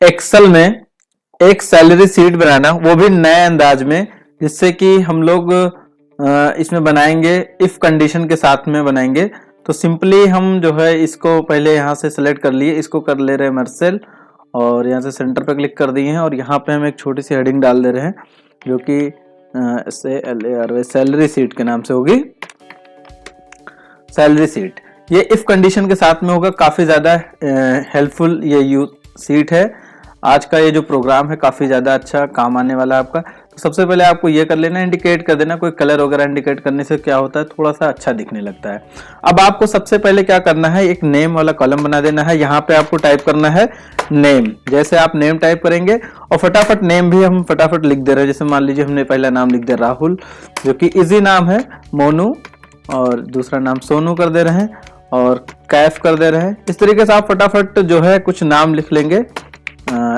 Excel में एक salary sheet बनाना, वो भी नए अंदाज में, जिससे कि हम लोग इसमें बनाएंगे इफ कंडीशन के साथ में बनाएंगे। तो सिंपली हम जो है इसको पहले यहाँ से सिलेक्ट कर लिए, इसको कर ले रहे हैं मर्सेल और यहाँ से सेंटर पे क्लिक कर दिए हैं और यहाँ पे हम एक छोटी सी हेडिंग डाल दे रहे हैं जो कि सैलरी शीट के नाम से होगी, सैलरी शीट। ये इफ कंडीशन के साथ में होगा, काफी ज्यादा हेल्पफुल ये शीट है। आज का ये जो प्रोग्राम है काफी ज्यादा अच्छा काम आने वाला है आपका। तो सबसे पहले आपको ये कर लेना, इंडिकेट कर देना, कोई कलर वगैरह इंडिकेट करने से क्या होता है, थोड़ा सा अच्छा दिखने लगता है। अब आपको सबसे पहले क्या करना है, एक नेम वाला कॉलम बना देना है। यहाँ पे आपको टाइप करना है नेम। जैसे आप नेम टाइप करेंगे और फटाफट नेम भी हम फटाफट लिख दे रहे हैं। जैसे मान लीजिए हमने पहला नाम लिख दिया राहुल, जो कि इजी नाम है, मोनू, और दूसरा नाम सोनू कर दे रहे हैं और कैफ कर दे रहे हैं। इस तरीके से आप फटाफट जो है कुछ नाम लिख लेंगे।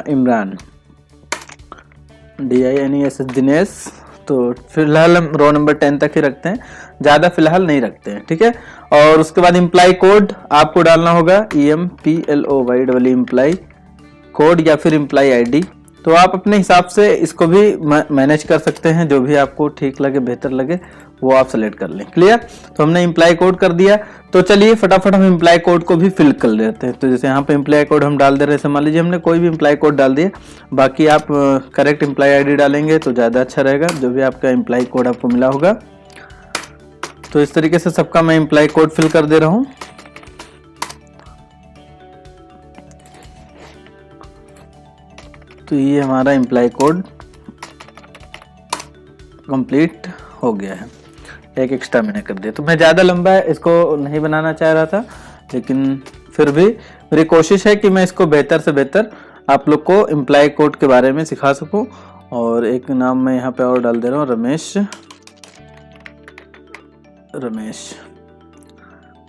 इमरान, DINES, दिनेश। तो फिलहाल हम रो नंबर 10 तक ही रखते हैं, ज्यादा फिलहाल नहीं रखते हैं, ठीक है। और उसके बाद इम्प्लाई कोड आपको डालना होगा, EMPLOY इम्प्लाई कोड या फिर इम्प्लाई ID। तो आप अपने हिसाब से इसको भी मैनेज कर सकते हैं, जो भी आपको ठीक लगे, बेहतर लगे वो आप सेलेक्ट कर लें। क्लियर। तो हमने इम्प्लाई कोड कर दिया। तो चलिए फटाफट हम इम्प्लाई कोड को भी फिल कर लेते हैं। तो जैसे यहाँ पे इम्प्लाई कोड हम डाल दे रहे हैं, मान लीजिए हमने कोई भी इम्प्लाई कोड डाल दिया, बाकी आप करेक्ट इम्प्लाई ID डालेंगे तो ज़्यादा अच्छा रहेगा, जो भी आपका इम्प्लाई कोड आपको मिला होगा। तो इस तरीके से सबका मैं इम्प्लाई कोड फिल कर दे रहा हूँ। तो ये हमारा इम्प्लाई कोड कंप्लीट हो गया है। एक एक्स्ट्रा मैंने कर दिया, तो मैं ज़्यादा लंबा है इसको नहीं बनाना चाह रहा था, लेकिन फिर भी मेरी कोशिश है कि मैं इसको बेहतर से बेहतर आप लोग को इम्प्लाई कोड के बारे में सिखा सकूं। और एक नाम मैं यहाँ पे और डाल दे रहा हूँ, रमेश।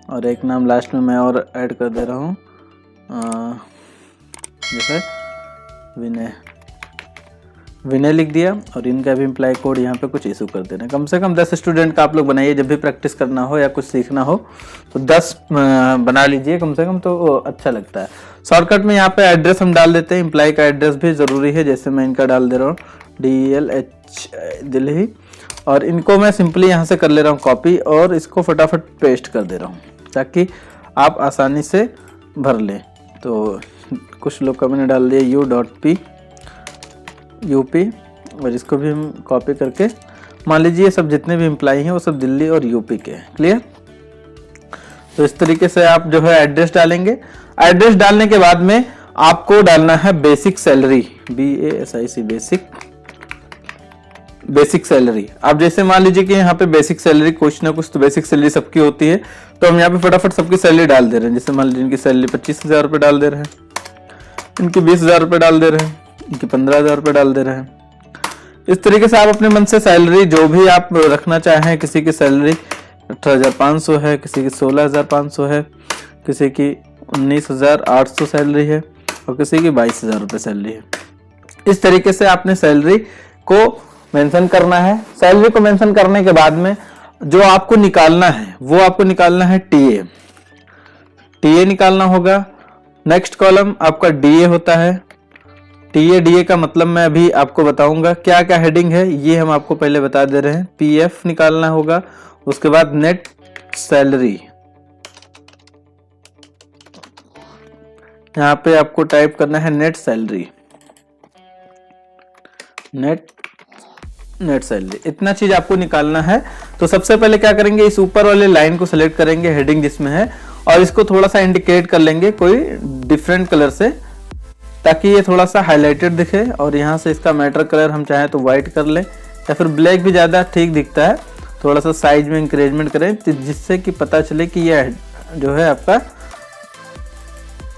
और एक नाम लास्ट में मैं और ऐड कर दे रहा हूँ, जैसे विनय लिख दिया। और इनका भी इम्प्लाई कोड यहाँ पे कुछ इशू कर देना। कम से कम 10 स्टूडेंट का आप लोग बनाइए, जब भी प्रैक्टिस करना हो या कुछ सीखना हो तो 10 बना लीजिए कम से कम, तो अच्छा लगता है। शॉर्टकट में यहाँ पे एड्रेस हम डाल देते हैं, इम्प्लाई का एड्रेस भी ज़रूरी है। जैसे मैं इनका डाल दे रहा हूँ, DLH दिल्ली। और इनको मैं सिंपली यहाँ से कर ले रहा हूँ कॉपी और इसको फटाफट पेस्ट कर दे रहा हूँ ताकि आप आसानी से भर लें। तो कुछ लोग का मैंने डाल दिया U.P UP, और इसको भी हम कॉपी करके, मान लीजिए ये सब जितने भी एम्प्लॉई हैं वो सब दिल्ली और UP के हैं। क्लियर। तो इस तरीके से आप जो है एड्रेस डालेंगे। एड्रेस डालने के बाद में आपको डालना है basic salary, BASIC, basic salary. आप जैसे मान लीजिए कि यहाँ पे बेसिक सैलरी कुछ ना कुछ तो बेसिक सैलरी सबकी होती है, तो हम यहाँ पे फटाफट सबकी सैलरी डाल दे रहे हैं। जैसे मान लीजिए इनकी सैलरी 25,000 रुपये डाल दे रहे हैं, इनकी 20,000 रुपये डाल दे रहे हैं, इनकी 15,000 रुपये डाल दे रहे हैं। इस तरीके से आप अपने मन से सैलरी जो भी आप रखना चाहें, किसी की सैलरी 18,500 है, किसी की 16,500 है, किसी की 19,800 सैलरी है और किसी की 22,000 रुपये सैलरी है। इस तरीके से आपने सैलरी को मेंशन करना है। सैलरी को मेंशन करने के बाद में जो आपको निकालना है वो आपको निकालना है TA निकालना होगा। नेक्स्ट कॉलम आपका DA होता है। DA का मतलब मैं अभी आपको बताऊंगा क्या क्या हेडिंग है, ये हम आपको पहले बता दे रहे हैं। PF निकालना होगा, उसके बाद नेट सैलरी, यहाँ पे आपको टाइप करना है नेट सैलरी, नेट सैलरी, इतना चीज आपको निकालना है। तो सबसे पहले क्या करेंगे, इस ऊपर वाले लाइन को सिलेक्ट करेंगे, हेडिंग जिसमें है, और इसको थोड़ा सा इंडिकेट कर लेंगे कोई डिफरेंट कलर से, ताकि ये थोड़ा सा हाईलाइटेड दिखे। और यहाँ से इसका मैटर कलर हम चाहें तो व्हाइट कर लें या फिर ब्लैक भी ज़्यादा ठीक दिखता है। थोड़ा सा साइज में इंक्रीजमेंट करें जिससे कि पता चले कि ये जो है आपका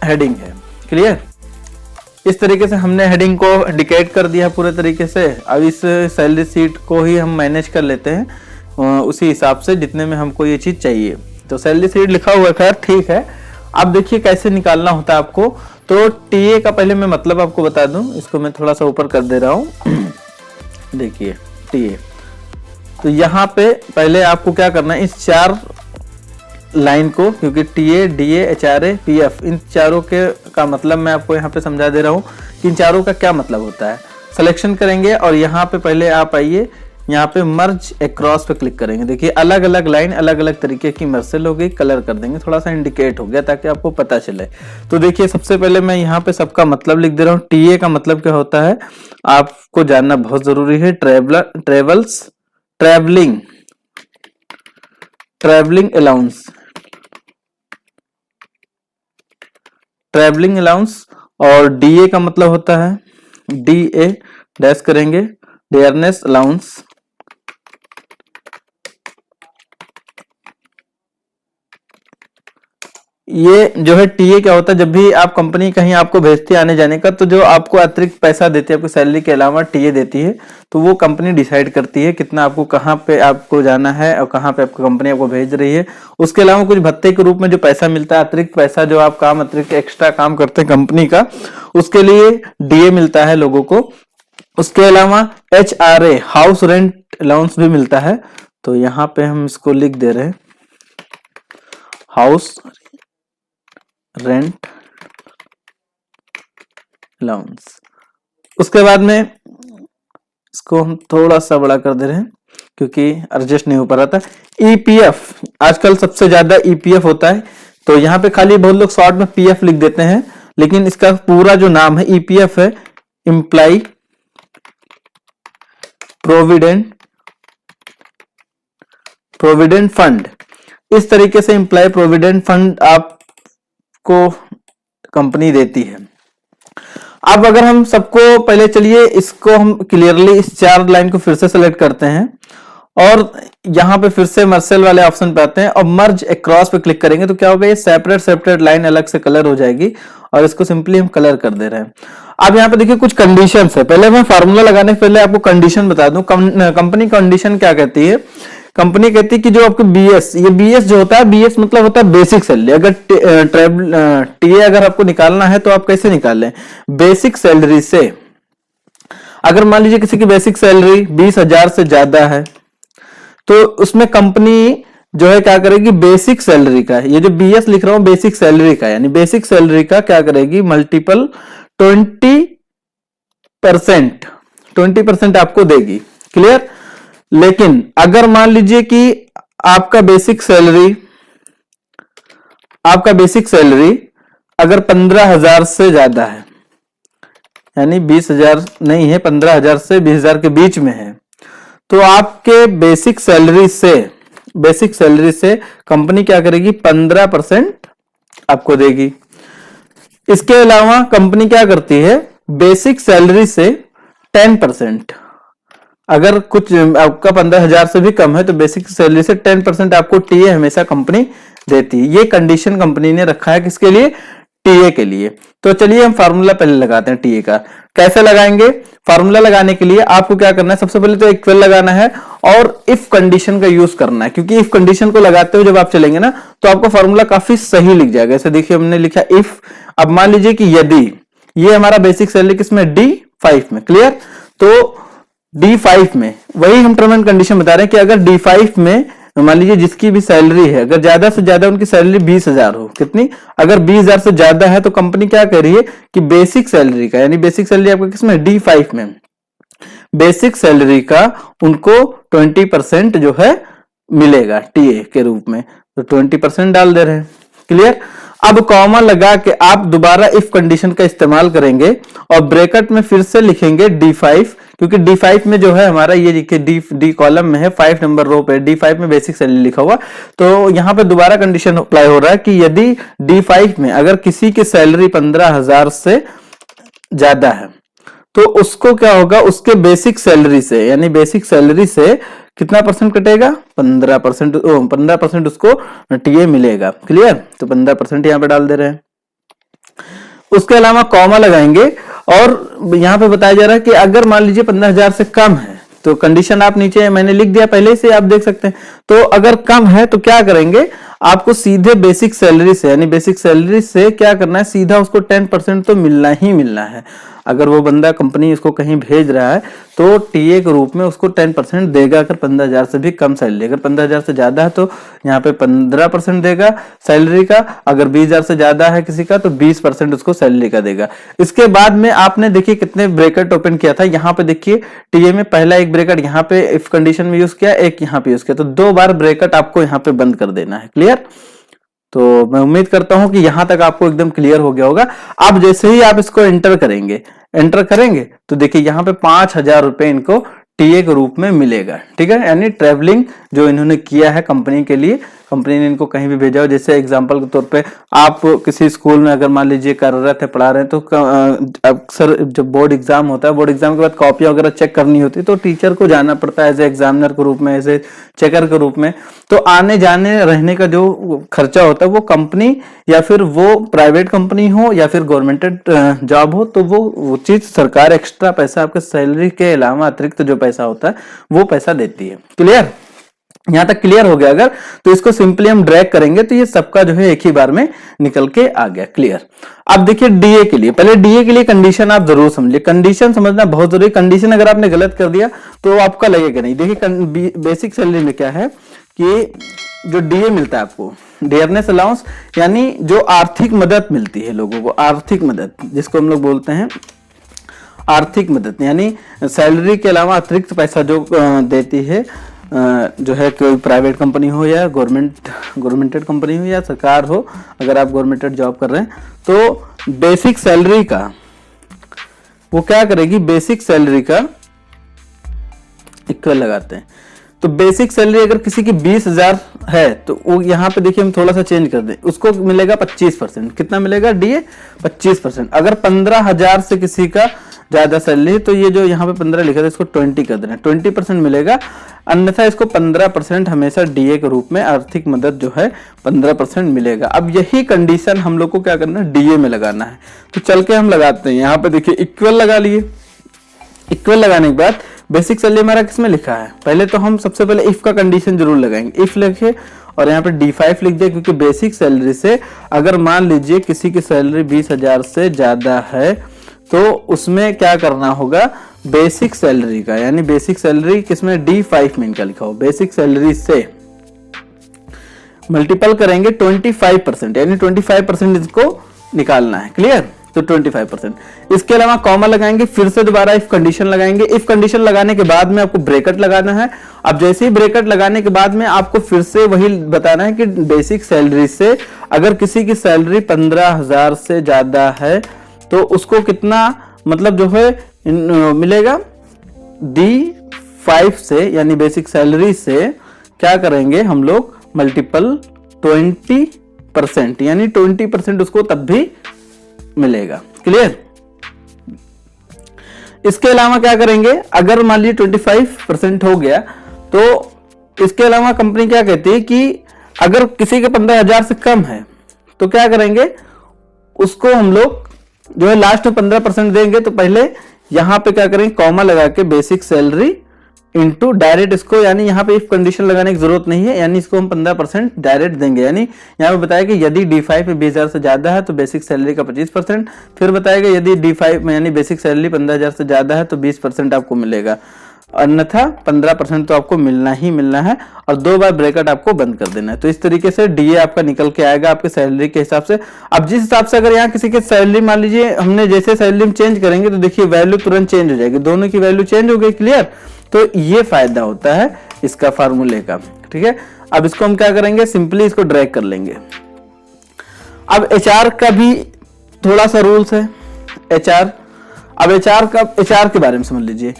हेडिंग है। क्लियर। इस तरीके से हमने हेडिंग को इंडिकेट कर दिया पूरे तरीके से। अब इस सैलरी शीट को ही हम मैनेज कर लेते हैं उसी हिसाब से जितने में हमको ये चीज़ चाहिए। तो सैलरी शीट लिखा हुआ है, खैर ठीक है। अब देखिए कैसे निकालना होता है आपको। तो TA का पहले मैं मतलब आपको बता दूं, इसको मैं थोड़ा सा ऊपर कर दे रहा हूं। देखिए TA, तो यहाँ पे पहले आपको क्या करना है, इस 4 लाइन को, क्योंकि TA, DA, HRA, PF इन चारों के का मतलब मैं आपको यहाँ पे समझा दे रहा हूँ कि इन चारों का क्या मतलब होता है। सिलेक्शन करेंगे और यहाँ पे पहले आप आइए, यहाँ पे मर्ज अक्रॉस पे क्लिक करेंगे। देखिए अलग अलग लाइन अलग अलग तरीके की मर्सल हो गई, कलर कर देंगे, थोड़ा सा इंडिकेट हो गया ताकि आपको पता चले। तो देखिए सबसे पहले मैं यहाँ पे सबका मतलब लिख दे रहा हूँ। टीए का मतलब क्या होता है आपको जानना बहुत जरूरी है। Travelling allowance, travelling allowance. और डीए का मतलब होता है, डीए डैश करेंगे, डेयरनेस अलाउंस। ये जो है टीए क्या होता है, जब भी आप कंपनी कहीं आपको भेजती है आने जाने का, तो जो आपको अतिरिक्त पैसा देती है, आपको सैलरी के अलावा टीए देती है, तो वो कंपनी डिसाइड करती है कितना आपको कहाँ पे आपको जाना है और कहाँ पे आपको कंपनी आपको भेज रही है। उसके अलावा कुछ भत्ते के रूप में जो पैसा मिलता है, अतिरिक्त पैसा जो आप काम अतिरिक्त एक्स्ट्रा काम करते हैं कंपनी का, उसके लिए डीए मिलता है लोगों को। उसके अलावा HRA हाउस रेंट अलाउंस भी मिलता है। तो यहाँ पे हम इसको लिख दे रहे हैं, हाउस रेंट अलाउंस। उसके बाद में इसको हम थोड़ा सा बड़ा कर दे रहे हैं क्योंकि एडजस्ट नहीं हो पा रहा था। ईपीएफ, आजकल सबसे ज्यादा ईपीएफ होता है, तो यहाँ पे खाली बहुत लोग शॉर्ट में पीएफ लिख देते हैं, लेकिन इसका पूरा जो नाम है ईपीएफ है, एम्प्लॉय प्रोविडेंट फंड। इस तरीके से एम्प्लॉय प्रोविडेंट फंड आपको कंपनी देती है। अब अगर हम सबको पहले चलिए इसको हम क्लियरली इस 4 लाइन को फिर से सेलेक्ट करते हैं और यहां पे फिर से मर्सल वाले ऑप्शन पे आते हैं और मर्ज अक्रॉस पे क्लिक करेंगे तो क्या होगा, ये सेपरेट लाइन अलग से कलर हो जाएगी और इसको सिंपली हम कलर कर दे रहे हैं। अब यहाँ पे देखिए कुछ कंडीशंस है। पहले मैं फार्मूला लगाने से पहले आपको कंडीशन बता दूं। कंपनी कंडीशन क्या कहती है, कंपनी कहती है कि जो आपके बीएस, ये बीएस जो होता है, बीएस मतलब होता है बेसिक सैलरी। अगर टीए अगर आपको निकालना है तो आप कैसे निकालें, बेसिक सैलरी से। अगर मान लीजिए किसी की बेसिक सैलरी 20,000 से ज्यादा है तो उसमें कंपनी जो है क्या करेगी, बेसिक सैलरी का, ये जो बीएस लिख रहा हूं बेसिक सैलरी का, यानी बेसिक सैलरी का क्या करेगी, मल्टीपल 20% आपको देगी। क्लियर। लेकिन अगर मान लीजिए कि आपका बेसिक सैलरी अगर 15,000 से ज्यादा है, यानी 20,000 नहीं है, 15,000 से 20,000 के बीच में है, तो आपके बेसिक सैलरी से कंपनी क्या करेगी, 15% आपको देगी। इसके अलावा कंपनी क्या करती है, बेसिक सैलरी से 10%, अगर कुछ आपका 15,000 से भी कम है तो बेसिक सैलरी से 10% आपको टीए हमेशा कंपनी देती है। ये कंडीशन कंपनी ने रखा है किसके लिए, टीए के लिए। तो चलिए हम फार्मूला पहले लगाते हैं टीए का। कैसे लगाएंगे, फार्मूला लगाने के लिए आपको क्या करना है, सबसे पहले तो इक्वल लगाना है और इफ कंडीशन का यूज करना है, क्योंकि इफ कंडीशन को लगाते हुए जब आप चलेंगे ना तो आपका फार्मूला काफी सही लिख जाएगा। ऐसे देखिए हमने लिखा इफ, अब मान लीजिए कि यदि ये हमारा बेसिक सैलरी किसमें, D5 में। क्लियर। तो D5 में वही हम टर्म एंड कंडीशन बता रहे हैं कि अगर D5 में मान लीजिए जिसकी भी सैलरी है, अगर ज्यादा से ज्यादा उनकी सैलरी 20,000 हो, कितनी, अगर 20,000 से ज्यादा है तो कंपनी क्या कह रही है कि बेसिक सैलरी का, यानी बेसिक सैलरी आपका किसमें, D5 में, बेसिक सैलरी का उनको 20% जो है मिलेगा टीए के रूप में, तो 20% डाल दे रहे हैं। क्लियर। अब कॉमा लगा के आप दोबारा इफ कंडीशन का इस्तेमाल करेंगे और ब्रैकेट में फिर से लिखेंगे D5, क्योंकि D5 में जो है हमारा ये देखिए डी कॉलम में है, 5 नंबर रो पे D5 में बेसिक सैलरी लिखा हुआ, तो यहां पे दोबारा कंडीशन अप्लाई हो रहा है कि यदि D5 में अगर किसी की सैलरी 15,000 से ज्यादा है तो उसको क्या होगा, उसके बेसिक सैलरी से, यानी बेसिक सैलरी से कितना परसेंट कटेगा, 15% उसको टीए मिलेगा। क्लियर। तो 15% यहां पे डाल दे रहे हैं। उसके अलावा कॉमा लगाएंगे और यहां पे बताया जा रहा है कि अगर मान लीजिए 15,000 से कम है, तो कंडीशन आप नीचे मैंने लिख दिया पहले से, आप देख सकते हैं। तो अगर कम है तो क्या करेंगे, आपको सीधे बेसिक सैलरी से, यानी बेसिक सैलरी से क्या करना है, सीधा उसको 10% तो मिलना ही मिलना है। अगर वो बंदा कंपनी उसको कहीं भेज रहा है तो टीए के रूप में उसको 10% देगा, अगर 15,000 से भी कम सैलरी। अगर 15,000 से ज्यादा है तो यहाँ पे 15% देगा सैलरी का, अगर 20,000 से ज्यादा है किसी का तो 20% उसको सैलरी का देगा। इसके बाद में आपने देखिए कितने ब्रैकेट ओपन किया था, यहाँ पे देखिए टीए में पहला एक ब्रैकेट यहाँ पे इफ कंडीशन में यूज किया, एक यहाँ पे यूज किया, तो 2 बार ब्रैकेट आपको यहाँ पे बंद कर देना है। क्लियर? तो मैं उम्मीद करता हूं कि यहां तक आपको एकदम क्लियर हो गया होगा। अब जैसे ही आप इसको एंटर करेंगे तो देखिए यहाँ पे 5,000 रुपए इनको टीए के रूप में मिलेगा। ठीक है, यानी ट्रैवलिंग जो इन्होंने किया है कंपनी के लिए, कंपनी ने इनको कहीं भी भेजा हो। जैसे एग्जांपल के तौर पे आप किसी स्कूल में अगर मान लीजिए कार्यरत है, पढ़ा रहे हैं, तो अक्सर जब बोर्ड एग्जाम होता है, बोर्ड एग्जाम के बाद कॉपियां वगैरह चेक करनी होती है, तो टीचर को जाना पड़ता है एज ए एग्जामिनर के रूप में, एज ए चेकर के रूप में। तो आने जाने रहने का जो खर्चा होता है वो कंपनी या फिर वो प्राइवेट कंपनी हो या फिर गवर्नमेंटेड जॉब हो, तो वो चीज सरकार एक्स्ट्रा पैसा आपके सैलरी के अलावा अतिरिक्त जो पैसा होता है वो पैसा देती है। क्लियर? यहां तक क्लियर हो गया अगर, तो इसको सिंपली हम ड्रैग करेंगे तो ये सबका जो है एक ही बार में निकल के आ गया। क्लियर? अब देखिए डीए के लिए, पहले डीए के लिए कंडीशन आप जरूर समझिए, कंडीशन समझना बहुत जरूरी। कंडीशन अगर आपने गलत कर दिया तो आपका लगेगा नहीं। देखिए बेसिक सैलरी में क्या है कि जो डीए मिलता है आपको, डियरनेस अलाउंस, यानी जो आर्थिक मदद मिलती है लोगों को, आर्थिक मदद जिसको हम लोग बोलते हैं आर्थिक मदद, यानी सैलरी के अलावा अतिरिक्त पैसा जो देती है, जो है कोई प्राइवेट कंपनी हो या गवर्नमेंटेड कंपनी हो या सरकार हो, अगर आप गवर्नमेंटेड जॉब कर रहे हैं तो बेसिक सैलरी का वो क्या करेगी, बेसिक सैलरी का इक्वल लगाते हैं। तो बेसिक सैलरी अगर किसी की 20,000 है तो वो यहाँ पे देखिए हम थोड़ा सा चेंज कर दें, उसको मिलेगा 25%। कितना मिलेगा डीए? 25%। अगर 15,000 से किसी का ज्यादा सैलरी तो ये जो यहाँ पे 15 लिखा था इसको 20 कर देना, 20% मिलेगा। अन्यथा इसको 15% हमेशा डीए के रूप में आर्थिक मदद जो है 15% मिलेगा। अब यही कंडीशन हम लोग को क्या करना है, डीए में लगाना है। तो चल के हम लगाते हैं, यहाँ पे देखिए इक्वल लगा लिए। इक्वल लगाने के बाद बेसिक सैलरी हमारा किसमें लिखा है, पहले तो हम सबसे पहले इफ का कंडीशन जरूर लगाएंगे। इफ लिखे और यहाँ पे D5 लिख दिया, क्योंकि बेसिक सैलरी से अगर मान लीजिए किसी की सैलरी 20,000 से ज्यादा है तो उसमें क्या करना होगा, बेसिक सैलरी का, यानी बेसिक सैलरी किसमें D5 में इनका लिखा हो, बेसिक सैलरी से मल्टीपल करेंगे 25%, यानी 25% इसको निकालना है। क्लियर? तो 25%। इसके अलावा कॉमा लगाएंगे, फिर से दोबारा इफ कंडीशन लगाएंगे। इफ कंडीशन लगाने के बाद में आपको ब्रैकेट लगाना है। अब जैसे ही ब्रैकेट लगाने के बाद में आपको फिर से वही बताना है कि बेसिक सैलरी से अगर किसी की सैलरी 15,000 से ज्यादा है तो उसको कितना मतलब जो है मिलेगा, D5 से, यानी बेसिक सैलरी से क्या करेंगे हम लोग, मल्टीपल 20%, यानी 20% उसको तब भी मिलेगा। क्लियर? इसके अलावा क्या करेंगे, अगर मान लीजिए 25% हो गया तो इसके अलावा कंपनी क्या कहती है कि अगर किसी के 15,000 से कम है तो क्या करेंगे, उसको हम लोग जो है लास्ट में 15% देंगे। तो पहले यहां पे क्या करेंगे, कॉमा लगा के बेसिक सैलरी इनटू डायरेक्ट इसको, यानी यहाँ पे इफ कंडीशन लगाने की जरूरत नहीं है, यानी इसको हम 15% डायरेक्ट देंगे। यानी यहाँ पे बताया कि यदि D5 में 20,000 से ज्यादा है तो बेसिक सैलरी का 25%, फिर बताएगा यदि D5 में यानी बेसिक सैलरी 15,000 से ज्यादा है तो 20% आपको मिलेगा, अन्यथा 15% तो आपको मिलना ही मिलना है, और 2 बार ब्रैकेट आपको बंद कर देना है। तो इस तरीके से डीए आपका निकल के आएगा आपके सैलरी के हिसाब से। अब जिस हिसाब से अगर यहाँ किसी की सैलरी मान लीजिए हमने जैसे सैलरी में चेंज करेंगे तो देखिए वैल्यू तुरंत चेंज हो जाएगी, दोनों की वैल्यू चेंज हो गई। क्लियर? तो ये फायदा होता है इसका फार्मूले का। ठीक है, अब इसको हम क्या करेंगे, सिंपली इसको ड्रैग कर लेंगे। अब एचआर का भी थोड़ा सा रूल्स है। एचआर, अब एचआर के बारे में समझ लीजिए।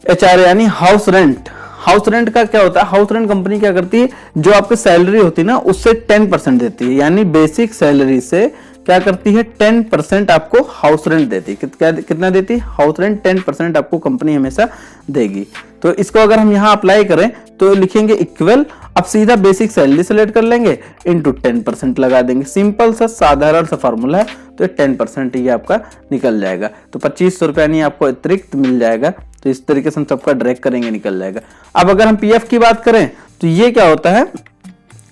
एचआर यानी हाउस रेंट। हाउस रेंट का क्या होता है, हाउस रेंट कंपनी क्या करती है, जो आपकी सैलरी होती है ना उससे 10% देती है, यानी बेसिक सैलरी से क्या करती है 10% आपको हाउस रेंट देती है। कितना देती है हाउस रेंट, 10% आपको कंपनी हमेशा देगी। तो इसको अगर हम यहाँ अप्लाई करें तो लिखेंगे इक्वल, अब सीधा बेसिक सैलरी सेलेक्ट कर लेंगे इनटू 10% लगा देंगे। सिंपल सा साधारण सा फॉर्मूला है, तो 10% ये आपका निकल जाएगा। तो 2,500 रुपया नहीं आपको अतिरिक्त मिल जाएगा। तो इस तरीके से हम सबका ड्रैग करेंगे, निकल जाएगा। अब अगर हम पीएफ की बात करें तो ये क्या होता है,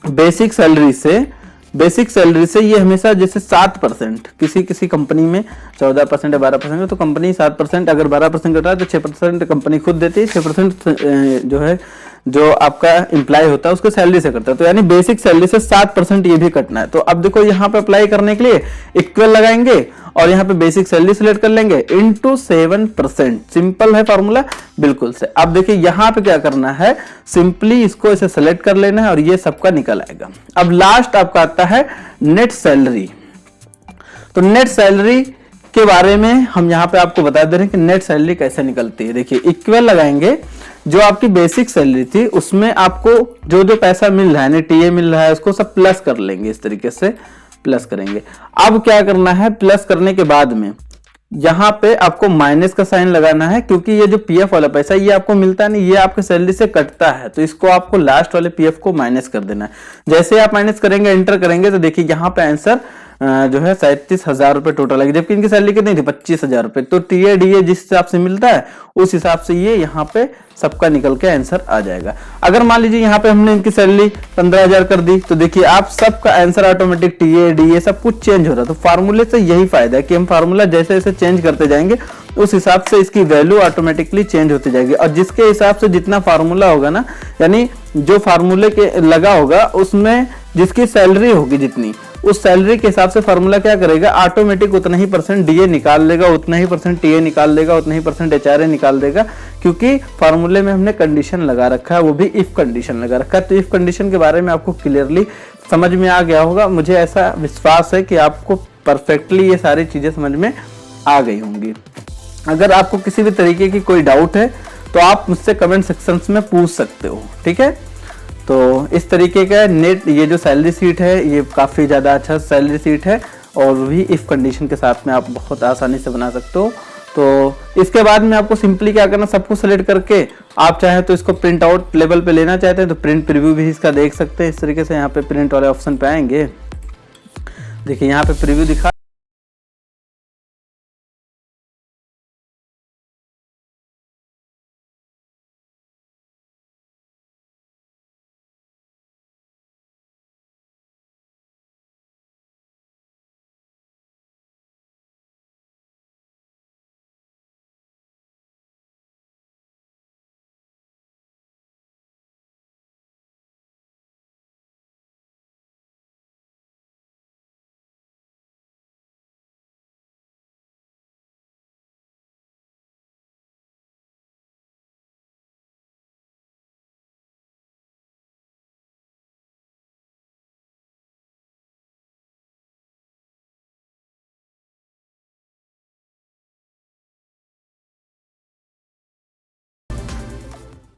बेसिक सैलरी से ये हमेशा जैसे 7%, किसी कंपनी में 14% या 12% है, तो कंपनी 7%, अगर 12% कट रहा है तो 6% कंपनी खुद देती है, 6% जो है जो आपका एम्प्लॉय होता है उसको सैलरी से करता है। तो यानी बेसिक सैलरी से 7% ये भी कटना है। तो अब देखो यहाँ पे अप्लाई करने के लिए इक्वल लगाएंगे और यहाँ पे बेसिक सैलरी सिलेक्ट कर लेंगे इनटू 7%। सिंपल है फॉर्मूला, बिल्कुल से। अब देखिए यहाँ पे क्या करना है, सिंपली इसको ऐसे सेलेक्ट कर लेना है और ये सबका निकल आएगा। अब लास्ट आपका आता है नेट सैलरी। तो नेट सैलरी के बारे में हम यहाँ पे आपको बता दे रहे हैं कि नेट सैलरी कैसे निकलती है। देखिए इक्वल लगाएंगे, जो आपकी बेसिक सैलरी थी उसमें आपको जो जो पैसा मिल रहा है, टीए मिल रहा है, उसको सब प्लस कर लेंगे, इस तरीके से प्लस करेंगे। अब क्या करना है, प्लस करने के बाद में यहाँ पे आपको माइनस का साइन लगाना है, क्योंकि ये जो पीएफ वाला पैसा ये आपको मिलता नहीं, ये आपके सैलरी से कटता है, तो इसको आपको लास्ट वाले पीएफ को माइनस कर देना है। जैसे आप माइनस करेंगे, एंटर करेंगे, तो देखिए यहाँ पे आंसर जो है 37,000 रुपए टोटल आएगी, जबकि इनकी सैलरी कितनी थी 25,000 रुपए। तो टीए डीए जिस हिसाब से मिलता है उस हिसाब से ये यहाँ पे सबका निकल के आंसर आ जाएगा। अगर मान लीजिए यहाँ पे हमने इनकी सैलरी 15,000 कर दी, तो देखिए आप सबका आंसर ऑटोमेटिक टीए डीए सब कुछ चेंज हो रहा है। तो फार्मूले से यही फायदा है कि हम फार्मूला जैसे जैसे चेंज करते जाएंगे उस हिसाब से इसकी वैल्यू ऑटोमेटिकली चेंज होती जाएगी। और जिसके हिसाब से जितना फार्मूला होगा ना, यानी जो फार्मूले के लगा होगा उसमें जिसकी सैलरी होगी जितनी, उस सैलरी के हिसाब से फार्मूला क्या करेगा, ऑटोमेटिक उतना ही परसेंट डीए निकाल लेगा, उतना ही परसेंट टीए निकाल लेगा, उतना ही परसेंट एचआरए निकाल देगा, क्योंकि फार्मूले में हमने कंडीशन लगा रखा है, वो भी इफ कंडीशन लगा रखा है। तो इफ कंडीशन के बारे में आपको क्लियरली समझ में आ गया होगा। मुझे ऐसा विश्वास है कि आपको परफेक्टली ये सारी चीजें समझ में आ गई होंगी। अगर आपको किसी भी तरीके की कोई डाउट है तो आप मुझसे कमेंट सेक्शंस में पूछ सकते हो, ठीक है। तो इस तरीके का नेट ये जो सैलरी सीट है ये काफ़ी ज़्यादा अच्छा सैलरी सीट है, और भी इफ कंडीशन के साथ में आप बहुत आसानी से बना सकते हो। तो इसके बाद में आपको सिंपली क्या करना, सबको सेलेक्ट करके आप चाहे तो इसको प्रिंट आउट लेवल पे लेना चाहते हैं तो प्रिंट प्रीव्यू भी इसका देख सकते हैं। इस तरीके से यहाँ पे प्रिंट वाले ऑप्शन पे आएंगे, देखिए यहाँ पे प्रीव्यू दिखा